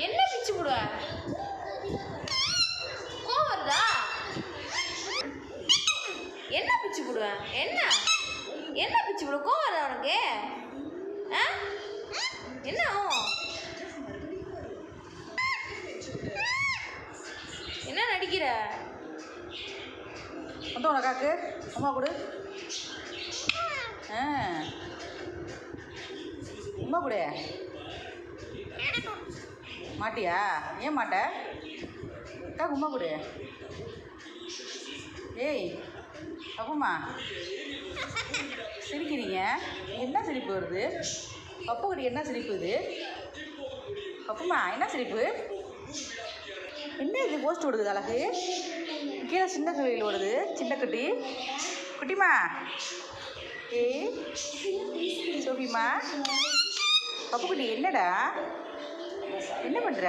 என்ன பிச்சு போடுவ? கோவம் வருதா? என்ன பிச்சு போடுவ? என்ன என்ன பிச்சு போடுவ? கோவம் வருதா உனக்கு? என்ன என்ன நடிக்கிற? வந்து உனக்காக்கு அம்மா கொடு. உமா கொடு. மாட்டியா? ஏன் மாட்ட? அக்கா உமா கொடு. ஏய் அப்பமா சிரிக்கிறீங்க, என்ன சிரிப்பு வருது? பப்பு கடி என்ன சிரிப்பு இது? பப்புமா என்ன சிரிப்பு? என்ன இது போஸ்ட் ஓடுது அழகு? கீழே சின்ன கோயில் ஓடுது, சின்ன குட்டி குட்டிமா. ஏய் சோபிமா, பப்பு குட்டி என்னடா என்ன பண்ணுற?